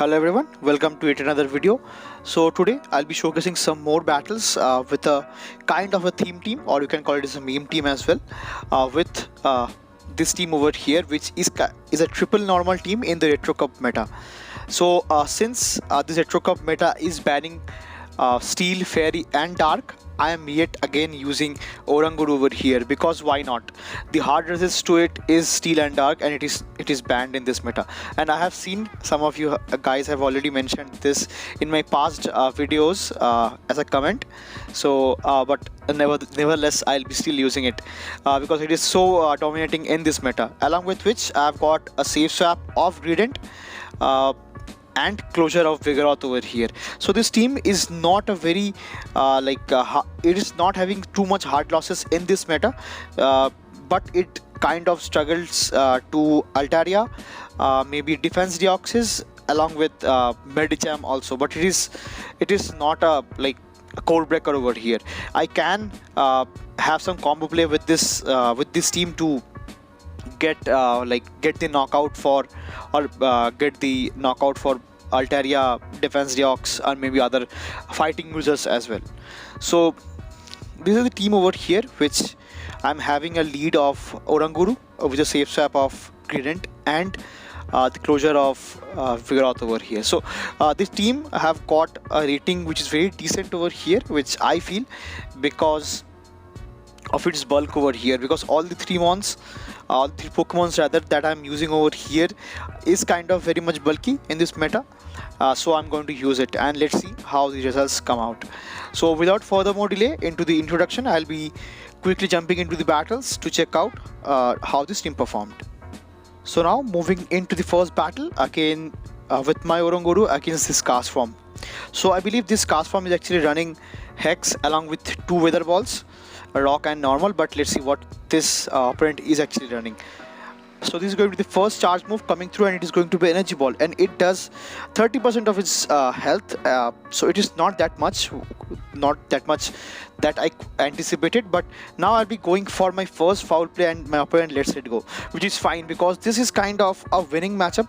Hello everyone, welcome to yet another video. So today I'll be showcasing some more battles with a kind of a theme team, or you can call it as a meme team as well, with this team over here, which is a triple normal team in the RetroCup meta. So since this RetroCup meta is banning Steel, Fairy and Dark, I am yet again using Oranguru over here, because why not? The hard resist to it is Steel and Dark, and it is banned in this meta. And I have seen some of you guys have already mentioned this in my past videos as a comment. So but nevertheless I'll be still using it because it is so dominating in this meta. Along with which I've got a safe swap of Greedent and closure of Vigoroth over here. So this team is not a very it is not having too much hard losses in this meta, but it kind of struggles to Altaria, maybe defense deoxys along with Medicham also, but it is not a core breaker over here. I can have some combo play with this team to get the knockout for, or get the knockout for Altaria, defense deox, or maybe other fighting users as well. So this is the team over here, which I'm having a lead of Oranguru with a safe swap of Greedent and the closure of Vigoroth over here. So this team have got a rating which is very decent over here, which I feel because of its bulk over here, because all the three Pokemons rather that I'm using over here is kind of very much bulky in this meta. So I'm going to use it, and let's see how the results come out. So without further more delay into the introduction, I'll be quickly jumping into the battles to check out how this team performed. So now moving into the first battle again with my Oranguru against this Castform. So I believe this Castform is actually running Hex along with two Weather Balls, Rock and Normal, but let's see what this opponent is actually running. So this is going to be the first charge move coming through, and it is going to be Energy Ball, and it does 30% of its health. So it is not that much that I anticipated, but now I'll be going for my first foul play and my opponent lets it go, which is fine because this is kind of a winning matchup,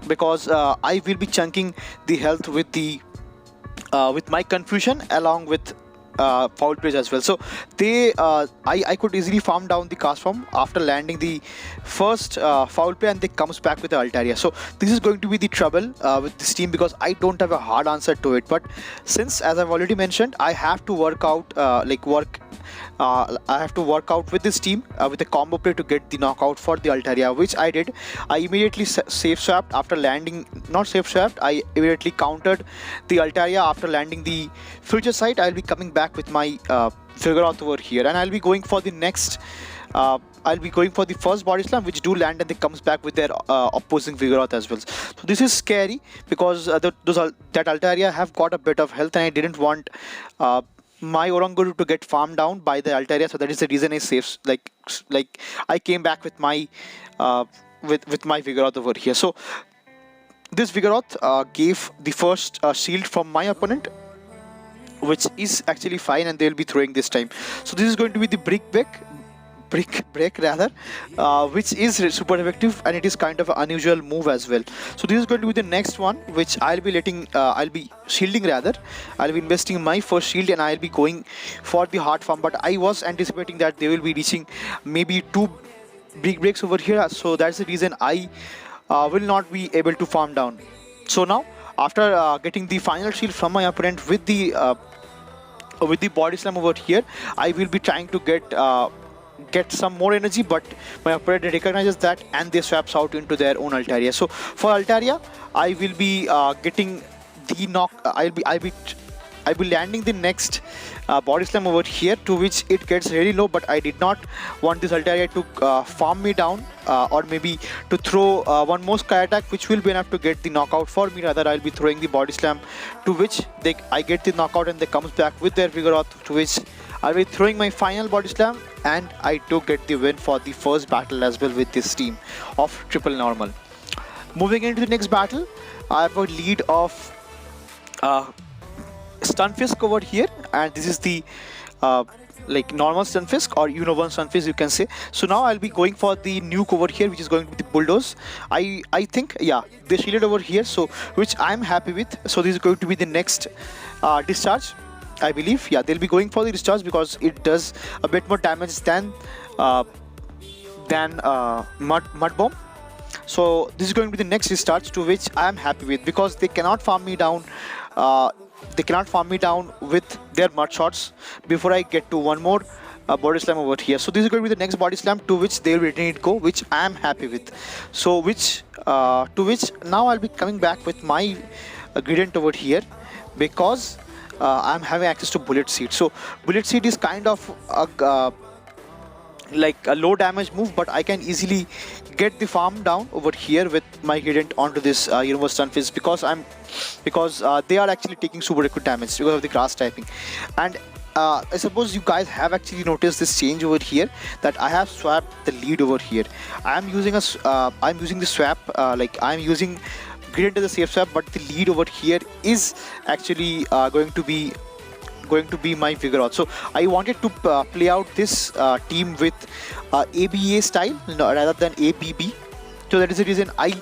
because I will be chunking the health with with my Confusion along with foul plays as well. So I could easily farm down the Castform after landing the first foul play, and they comes back with the Altaria. So this is going to be the trouble with this team, because I don't have a hard answer to it. But since, as I've already mentioned, I have to work out I have to work out with this team with a combo play to get the knockout for the Altaria, which I did. I immediately safe swapped after landing, not safe swapped, I immediately countered the Altaria after landing the future sight. I'll be coming back with my Vigoroth over here, and I'll be going for the next I'll be going for the first body slam, which do land, and they comes back with their opposing Vigoroth as well. So this is scary because that Altaria have got a bit of health, and I didn't want my Oranguru to get farmed down by the Altaria. So that is the reason I saved, I came back with my with my Vigoroth over here. So this Vigoroth gave the first shield from my opponent, which is actually fine, and they'll be throwing this time. So this is going to be the brick break rather, which is super effective, and it is kind of an unusual move as well. So this is going to be the next one, which I'll be shielding rather. I'll be investing my first shield, and I'll be going for the hard farm, but I was anticipating that they will be reaching maybe two big breaks over here, so that's the reason I will not be able to farm down. So now after getting the final shield from my opponent with the body slam over here, I will be trying to get some more energy, but my opponent recognizes that, and they swaps out into their own Altaria. So for Altaria, I will be getting the knock. I'll be landing the next body slam over here, to which it gets really low, but I did not want this Altaria to farm me down, or maybe to throw one more sky attack, which will be enough to get the knockout for me. Rather, I'll be throwing the body slam, to which I get the knockout, and they comes back with their Vigoroth, to which I'll be throwing my final body slam, and I do get the win for the first battle as well with this team of triple normal. Moving into the next battle, I have a lead of Stunfisk over here, and this is the uh, like normal Stunfisk or one Stunfisk you can say. So now I'll be going for the nuke over here, which is going to be the bulldoze. I think, yeah, they shielded over here, so which I'm happy with. So this is going to be the next discharge, I believe. Yeah, they'll be going for the discharge because it does a bit more damage than uh, mud bomb. So this is going to be the next discharge, to which I am happy with, because they cannot farm me down. With their mud shots before I get to one more body slam over here. So this is going to be the next body slam, to which they will retain it go, which I am happy with. So to which now I'll be coming back with my Greedent over here, because I'm having access to bullet seed. So bullet seed is kind of like a low damage move, but I can easily get the farm down over here with my Greedent onto this universe Stunfisk, because they are actually taking super liquid damage because of the grass typing. And I suppose you guys have actually noticed this change over here, that I have swapped the lead over here. I'm using the swap, like I'm using Greedent as a safe swap, but the lead over here is actually going to be my Vigoroth. So I wanted to play out this team with ABA style, rather than ABB. So that is the reason I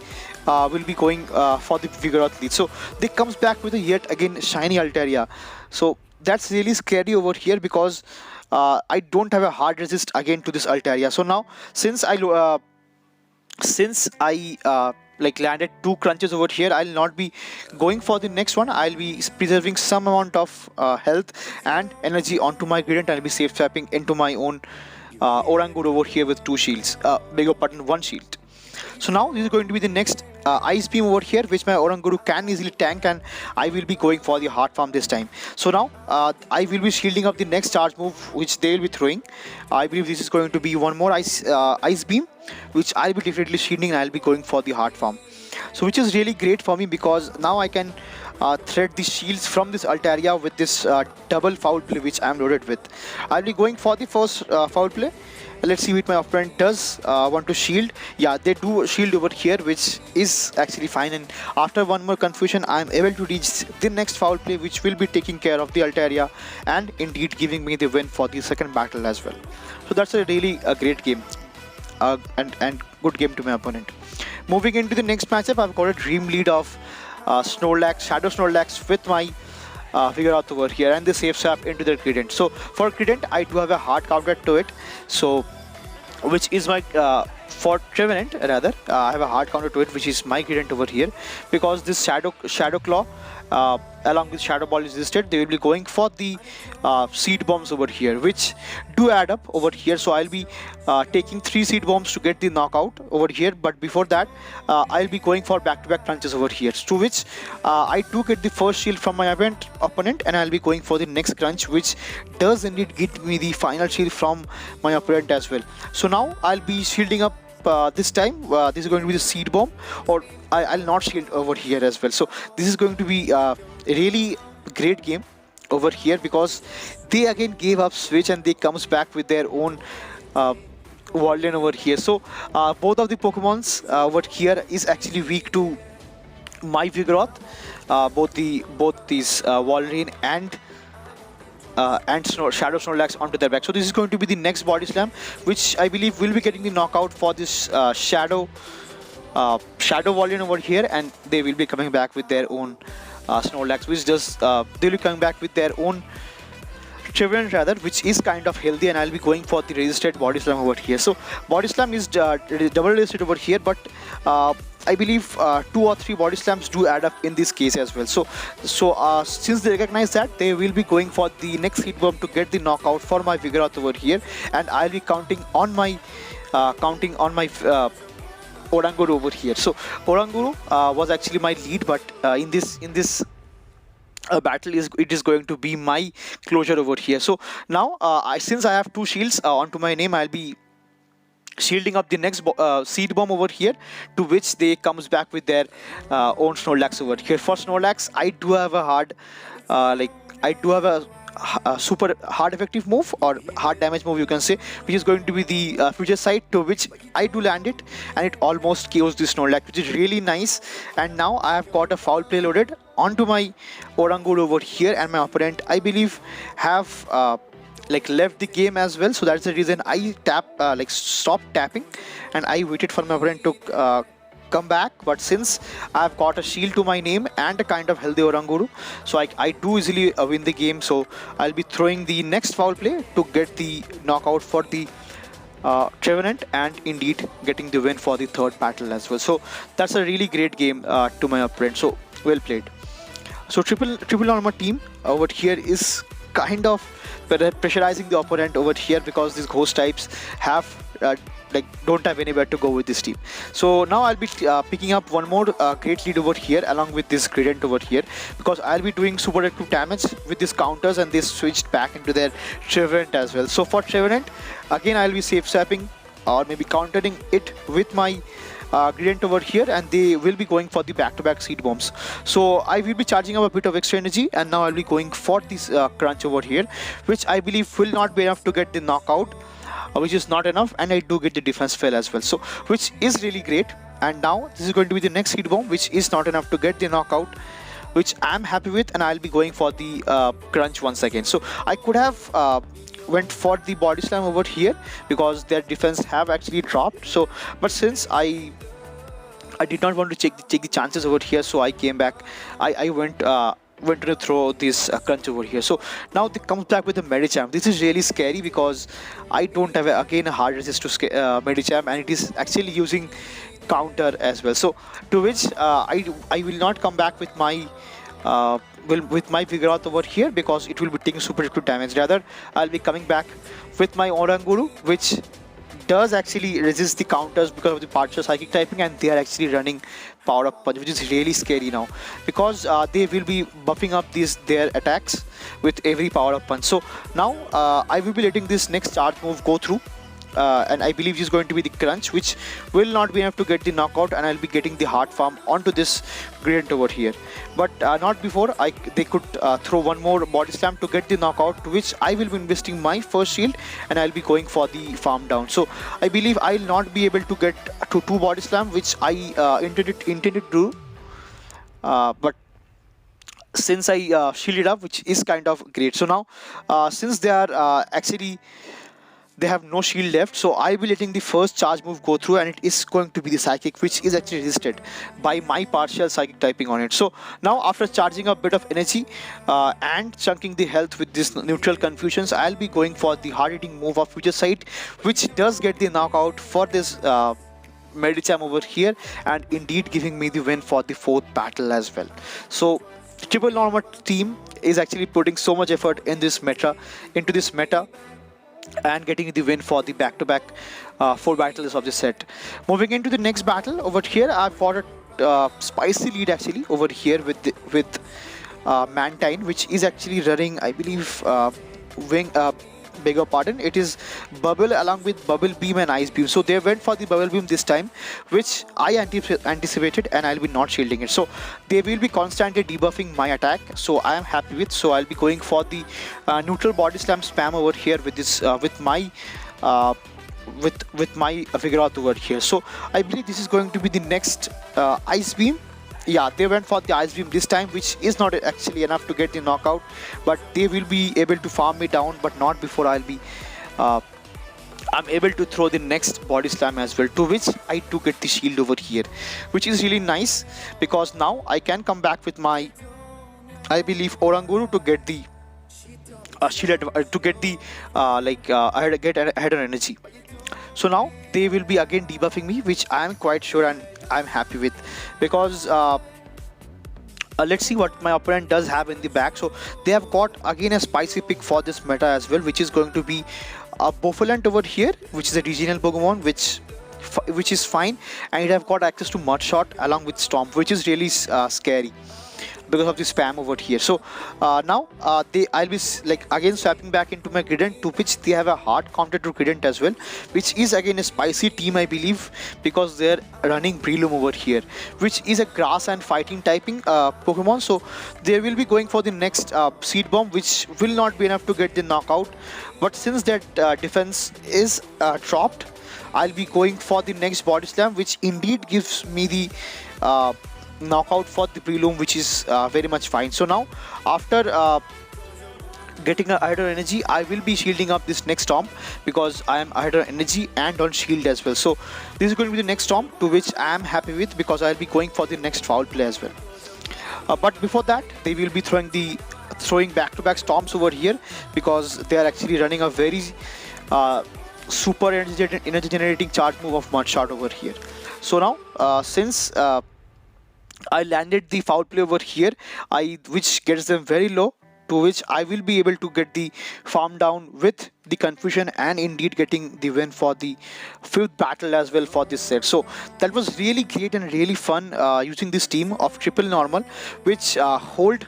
will be going for the Vigoroth lead. So they comes back with a yet again shiny Altaria. So that's really scary over here, because I don't have a hard resist again to this Altaria. So now since I like landed 2 crunches over here, I'll not be going for the next one. I'll be preserving some amount of health and energy onto my Greedent. I'll be safe swapping into my own Oranguru over here with 2 shields, bigger button 1 shield. So now this is going to be the next Ice Beam over here, which my Oranguru can easily tank, and I will be going for the Heart Farm this time. So now I will be shielding up the next charge move, which they will be throwing. I believe this is going to be one more Ice Beam, which I'll be definitely shielding, and I'll be going for the Heart Farm. So which is really great for me, because now I can thread the shields from this Altaria with this double foul play which I'm loaded with. I'll be going for the first foul play. Let's see what my opponent does. Want to shield. Yeah, they do shield over here, which is actually fine. And after one more confusion, I'm able to reach the next foul play, which will be taking care of the Altaria and indeed giving me the win for the second battle as well. So that's a really great game and good game to my opponent. Moving into the next matchup, I've got a dream lead of Snorlax, Shadow Snorlax with my Vigoroth over here, and the safe swap into the Greedent. So for Greedent, I do have a hard counter to it, so which is my for Trevenant rather, I have a hard counter to it, which is my Greedent over here, because this Shadow Claw along with Shadow Ball is listed. They will be going for the seed bombs over here, which do add up over here. So I'll be taking 3 seed bombs to get the knockout over here, but before that I'll be going for back-to-back punches over here, to which I do get the first shield from my opponent, and I'll be going for the next crunch, which does indeed get me the final shield from my opponent as well. So now I'll be shielding up this time. This is going to be the seed bomb, or I'll not shield over here as well. So this is going to be a really great game over here, because they again gave up switch and they comes back with their own Wildland over here. So both of the Pokemons over here is actually weak to my Vigoroth. Both these Wildland and Shadow Snorlax onto their back. So this is going to be the next body slam, which I believe will be getting the knockout for this Shadow Volume over here, and they will be coming back with their own Snorlax, which does they will be coming back with their own Trevenant rather, which is kind of healthy, and I'll be going for the resisted body slam over here. So body slam is double resisted over here, but I believe 2 or 3 body slams do add up in this case as well. So since they recognize that, they will be going for the next hit bomb to get the knockout for my Vigoroth over here, and I'll be counting on my Oranguru over here. So Oranguru was actually my lead, but in this battle it is going to be my closure over here. So now since I have 2 shields onto my name, I'll be shielding up the next seed bomb over here, to which they comes back with their own Snorlax over here. For Snorlax, I do have a hard super hard effective move, or hard damage move you can say, which is going to be the future sight, to which I do land it, and it almost KOs the Snorlax, which is really nice. And now I have got a foul play loaded onto my Oranguru over here, and my opponent, I believe, have like left the game as well. So that's the reason I stopped tapping, and I waited for my opponent to come back. But since I've got a shield to my name and a kind of healthy Oranguru, so I do easily win the game. So I'll be throwing the next foul play to get the knockout for the Trevenant, and indeed getting the win for the third battle as well. So that's a really great game to my opponent. So well played. So triple armor team over here is kind of pressurizing the opponent over here, because these ghost types have don't have anywhere to go with this team. So now I'll be picking up one more great lead over here along with this Greedent over here, because I'll be doing super active damage with these counters, and they switched back into their Trevenant as well. So for Trevenant, again I'll be safe swapping or maybe countering it with my Greedent over here, and they will be going for the back-to-back seed bombs. So I will be charging up a bit of extra energy, and now I'll be going for this crunch over here, which I believe will not be enough to get the knockout, which is not enough, and I do get the defense fail as well, so which is really great. And now this is going to be the next seed bomb, which is not enough to get the knockout, which I'm happy with, and I'll be going for the crunch once again. So I could have went for the body slam over here, because their defense have actually dropped. So but since I did not want to take the chances over here, so I came back. I went to throw this crunch over here. So now they comes back with the Medicham. This is really scary, because I don't have again a hard resist to Medicham, and it is actually using counter as well. So to which I will not come back with my with my Vigoroth over here, because it will be taking super active damage. Rather, I'll be coming back with my Oranguru, which does actually resist the counters because of the partial psychic typing, and they are actually running power up punch, which is really scary now, because they will be buffing up their attacks with every power up punch. So now I will be letting this next charge move go through, and I believe is going to be the crunch, which will not be enough to get the knockout, and I'll be getting the hard farm onto this Greedent over here. But not before they could throw one more body slam to get the knockout, to which I will be investing my first shield, and I'll be going for the farm down. So I believe I'll not be able to get to 2 body slam, which I intended to do, but since I shielded up, which is kind of great. So now since they are actually they have no shield left, so I'll be letting the first charge move go through, and it is going to be the psychic, which is actually resisted by my partial psychic typing on it. So now after charging a bit of energy and chunking the health with this neutral confusions, I'll be going for the hard hitting move of future sight, which does get the knockout for this Medicham over here, and indeed giving me the win for the 4th battle as well. So triple normal team is actually putting so much effort in this meta, and getting the win for the back-to-back 4 battles of the set. Moving into the next battle over here, I've got a spicy lead actually over here with Mantine, which is actually running, I believe, bigger pardon, it is Bubble along with Bubble Beam and Ice Beam. So they went for the Bubble Beam this time, which I anticipated, and I'll be not shielding it. So they will be constantly debuffing my attack, so I am happy with. So I'll be going for the neutral body slam spam over here with this with my Vigoroth over here. So I believe this is going to be the next Ice Beam. Yeah, they went for the Ice Beam this time, which is not actually enough to get the knockout, but they will be able to farm me down, but not before I'm able to throw the next body slam as well, to which I do get the shield over here, which is really nice, because now I can come back with my, I believe, Oranguru to get the shield to get the ahead on energy. So now they will be again debuffing me, which I am quite sure and I'm happy with, because let's see what my opponent does have in the back. So they have got again a spicy pick for this meta as well, which is going to be a Bofalant over here, which is a regional Pokemon, which is fine, and it have got access to Mud Shot along with Stomp, which is really scary because of the spam over here. So now I'll be again swapping back into my Greedent, to which they have a hard counter to Greedent as well, which is again a spicy team, I believe, because they're running Breloom over here, which is a grass and fighting typing Pokemon. So they will be going for the next Seed Bomb, which will not be enough to get the knockout, but since that defense is dropped, I'll be going for the next Body Slam, which indeed gives me the knockout for the Breloom, which is very much fine. So now after getting a Hydro Energy, I will be shielding up this next Storm because I am Hydro Energy and on shield as well. So this is going to be the next Storm, to which I am happy with because I'll be going for the next foul play as well. But before that, they will be throwing back-to-back Storms over here because they are actually running a very super energy generating charge move of Mudshot over here. So now since I landed the foul play over here, which gets them very low, to which I will be able to get the farm down with the confusion and indeed getting the win for the 5th battle as well for this set. So that was really great and really fun using this team of triple normal, which hold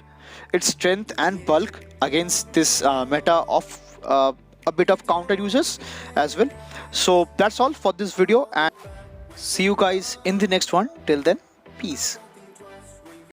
its strength and bulk against this meta of a bit of counter users as well. So that's all for this video, and see you guys in the next one. Till then, peace.